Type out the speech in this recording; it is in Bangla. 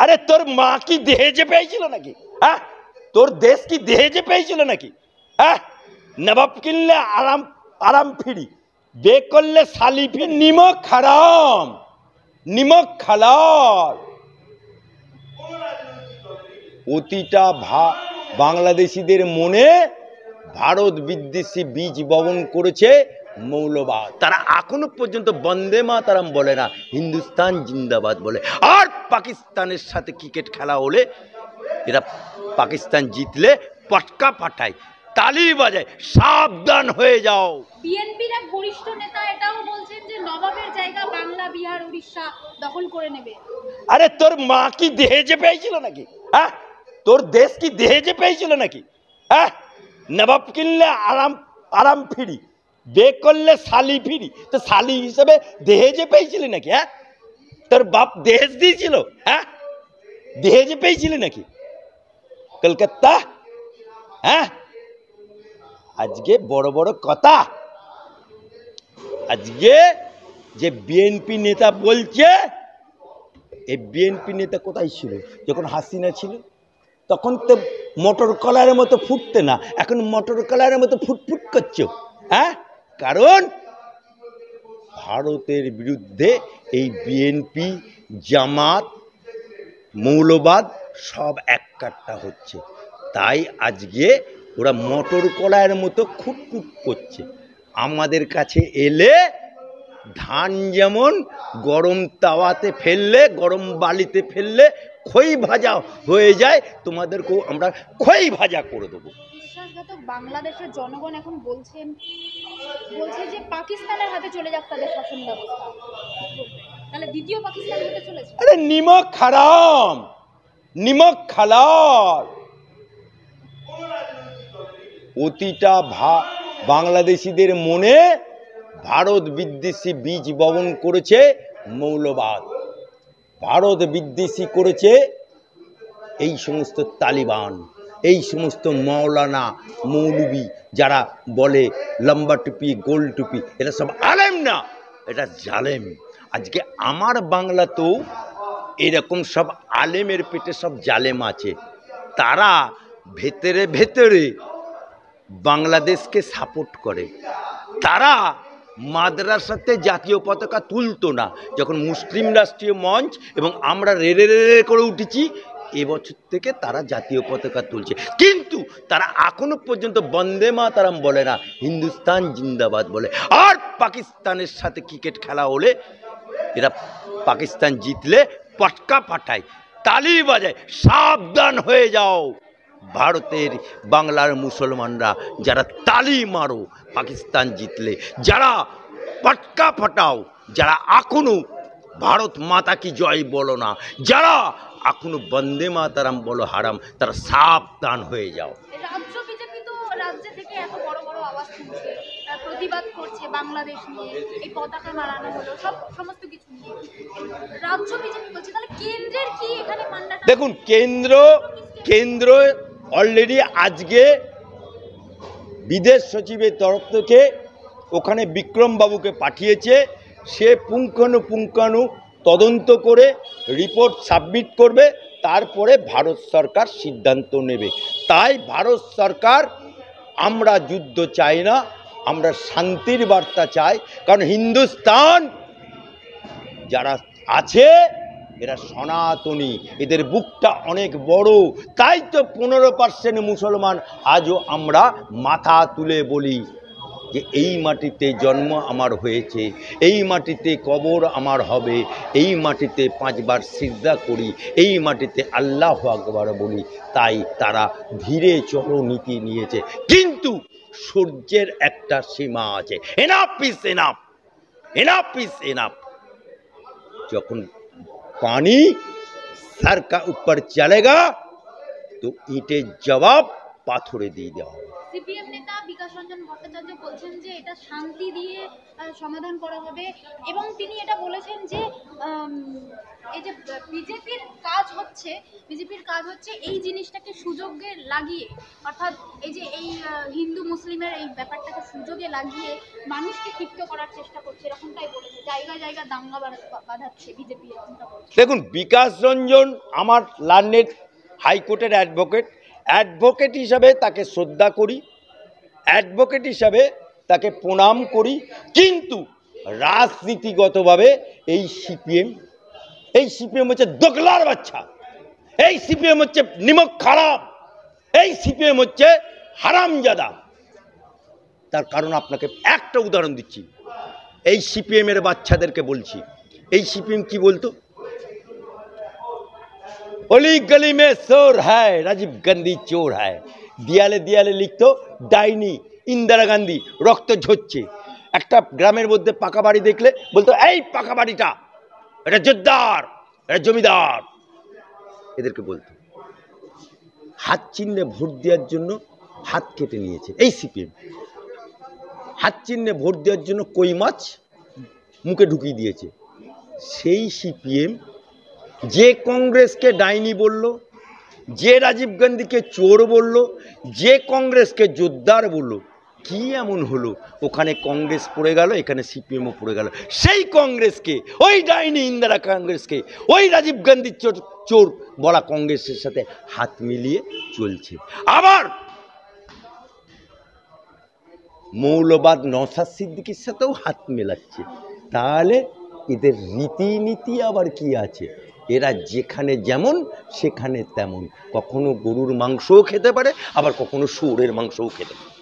আরে তোর মা কি দেহেজে পেয়েছিল নাকি? হ্যাঁ, তোর দেশ কি দেহেজে পেয়েছিল নাকি? হ্যাঁ, নবাব কিনলে আরাম আরাম ফিরি, বে করলে শালি ফির, নিমক হারাম নিমক খালাল। প্রতিটা বাংলাদেশিদের মনে ভারত বিদ্বেষী বীজ বপন করেছে মৌলবাদ। তারা এখনো পর্যন্ত বন্দে মাতরম বলে না, হিন্দুস্তান জিন্দাবাদ বলে। আর পাকিস্তানের সাথে ক্রিকেট খেলা হলে এরা পাকিস্তান জিতলে পটকা পাঠায়, তালি বাজায়, সাবধান হয়ে যাও। বিএনপির এক বরিষ্ঠ নেতা এটাও বলছেন যে নবাবের জায়গা বাংলা, বিহার, উড়িষ্যা দখল করে নেবে। আরে তোর মা কি দেহেজে পেয়েছিল নাকি? হ্যাঁ, তোর দেশ কি দেহেজে পেয়েছিল নাকি? হ্যাঁ, নবাব কিনলে আরাম আরাম ফিরি, বে করলে শালি ফিরি। তো শালি হিসেবে দেহেজে পেয়েছিলি নাকি? হ্যাঁ, তোর বাপ দেহেজ দিয়েছিল? হ্যাঁ, দেহেজে পেয়েছিলি নাকি কলকাতা? হ্যাঁ, আজকে বড় বড় কথা। আজকে যে বিএনপি নেতা বলছে, এই বিএনপি নেতা কোথায় ছিল যখন হাসিনা ছিল? তখন তো মটর কলারের মতো ফুটতে না, এখন মটর কলারের মতো ফুটফুট করছো। হ্যাঁ, কারণ ভারতের বিরুদ্ধে এই বিএনপি, জামাত, মৌলবাদ সব এক কাট্টা হচ্ছে। তাই আজকে ওরা মটর কলায়ের মতো খুটখুট করছে। আমাদের কাছে এলে ধান যেমন গরম তাওয়াতে ফেললে, গরম বালিতে ফেললে খই ভাজা হয়ে যায়, তোমাদেরকেও আমরা খই ভাজা করে দেবো। বিশ্বাসঘাতক বাংলাদেশের জনগণ এখন বলছে যে পাকিস্তানের হাতে চলে যাক তাদের শাসন ব্যবস্থা। তাহলে দ্বিতীয় পাকিস্তান হতে চলেছে। আরে নিমক হারাম নিমক খালাল। প্রতিটা বাংলাদেশিদের মনে ভারত বিদ্বেষী বীজ বপন করেছে মৌলবাদ। ভারত বিদ্বেষী করেছে এই সমস্ত তালিবান, এই সমস্ত মাওলানা মৌলবি যারা বলে লম্বা টুপি গোল টুপি, এটা সব আলেম না, এটা জালেম। আজকে আমার বাংলাতেও এরকম সব আলেমের পেটে সব জালেম আছে। তারা ভেতরে ভেতরে বাংলাদেশকে সাপোর্ট করে। তারা মাদ্রাসাতে জাতীয় পতাকা তুলতো না যখন মুসলিম রাষ্ট্রীয় মঞ্চ এবং আমরা রেড়ে রেড়ে করে উঠেছি, এবছর থেকে তারা জাতীয় পতাকা তুলছে। কিন্তু তারা এখনো পর্যন্ত বন্দে মাতরম বলে না, হিন্দুস্তান জিন্দাবাদ বলে। আর পাকিস্তানের সাথে ক্রিকেট খেলা হলে এরা পাকিস্তান জিতলে পটকা পাঠায়, তালি বাজায়, সাবধান হয়ে যাও। ভারতের বাংলার মুসলমানরা যারা তালি মারো পাকিস্তান জিতলে, যারা পটকা ফাটাও, যারা এখনো ভারত মাতা কি জয় বলো না, যারা এখনো বন্দে মাতরম বলো হারাম, তারা সাবধান হয়ে যাও। রাজ্য বিজেপি তো রাজ্য থেকে এত বড় বড় আওয়াজ তুলছে, প্রতিবাদ করছে বাংলাদেশ নিয়ে, এই পতাকা নাড়ানো হলো, সমস্ত কিছু নিয়ে রাজ্য বিজেপি বলছে। তাহলে কেন্দ্রের কি এখানে মান্ডা? দেখুন, কেন্দ্র অলরেডি আজকে বিদেশ সচিবের তরফ থেকে ওখানে বিক্রম বাবুকে পাঠিয়েছে। সে পুঙ্খানুপুঙ্খানু তদন্ত করে রিপোর্ট সাবমিট করবে, তারপরে ভারত সরকার সিদ্ধান্ত নেবে। তাই ভারত সরকার, আমরা যুদ্ধ চাই না, আমরা শান্তির বার্তা চাই। কারণ হিন্দুস্তান যারা আছে এরা সনাতনী, এদের বুকটা অনেক বড়। তাই তো 15% মুসলমান আজও আমরা মাথা তুলে বলি যে এই মাটিতে জন্ম আমার হয়েছে, এই মাটিতে কবর আমার হবে, এই মাটিতে 5 বার সিজদা করি, এই মাটিতে আল্লাহু আকবার বলি। তাই তারা ধীরে চলো নীতি নিয়েছে, কিন্তু সূর্যের একটা সীমা আছে। Enough is enough, enough is enough. যখন पानी सर का ऊपर चलेगा तो ईंटें जवाब पाथरे दी जाओ। সিপিএম নেতা বিকাশ রঞ্জন ভট্টাচার্য বলছেন যে এটা শান্তি দিয়ে সমাধান করা হবে, এবং তিনি এটা বলেছেন যে এই যে বিজেপির কাজ হচ্ছে এই জিনিসটাকে সুযোগে লাগিয়ে, অর্থাৎ এই যে এই হিন্দু মুসলিমের এই ব্যাপারটাকে সুযোগে লাগিয়ে মানুষকে ক্ষিপ্ত করার চেষ্টা করছে, এরকমটাই বলেছে। জায়গায় জায়গায় দাঙ্গা বাঁধাচ্ছে বিজেপি, এরকমটা বলছে। দেখুন, বিকাশ রঞ্জন আমার লার্নেড হাইকোর্টের অ্যাডভোকেট হিসাবে তাকে শ্রদ্ধা করি, অ্যাডভোকেট হিসাবে তাকে প্রণাম করি, কিন্তু রাজনীতিগতভাবে এই সিপিএম হচ্ছে দোগলার বাচ্চা, এই সিপিএম হচ্ছে নিমক খারাপ, এই সিপিএম হচ্ছে হারামজাদা। তার কারণ আপনাকে একটা উদাহরণ দিচ্ছি, এই সিপিএমের বাচ্চাদেরকে বলছি, এই সিপিএম কি বলতো? অলি গলি মে চোর হ্যায়, রাজীব গান্ধী চোর হ্যায়। দেয়ালে দেয়ালে লিখতো ডাইনি, ইন্দিরা গান্ধী, রক্ত ঝরছে। একটা গ্রামের মধ্যে পাকা বাড়ি দেখলে বলতো এই পাকা বাড়িটা, এটা জোরদার, এটা জমিদার। এদেরকে বলতো। হাত চিহ্নে ভোট দেওয়ার জন্য হাত কেটে নিয়েছে এই সিপিএম। হাত চিহ্নে ভোট দেওয়ার জন্য কই মাছ মুখে ঢুকিয়ে দিয়েছে সেই সিপিএম। যে কংগ্রেসকে ডাইনি বলল, যে রাজীব গান্ধীকে চোর বলল, যে কংগ্রেসকে জোরদার বলল, কি এমন হলো ওখানে কংগ্রেস পড়ে গেল, এখানে সিপিএমও পড়ে গেল। সেই কংগ্রেসকে, ওই ডাইনি ইন্দিরা কংগ্রেসকে, ওই রাজীব গান্ধীর চোর বলা কংগ্রেসের সাথে হাত মিলিয়ে চলছে। আবার মৌলবাদ নওশাদ সিদ্দিকীর সাথেও হাত মেলাচ্ছে। তাহলে এদের রীতিনীতি আবার কি আছে? এরা যেখানে যেমন সেখানে তেমন, কখনো গরুর মাংসও খেতে পারে, আবার কখনো শুয়োরের মাংসও খেতে পারে।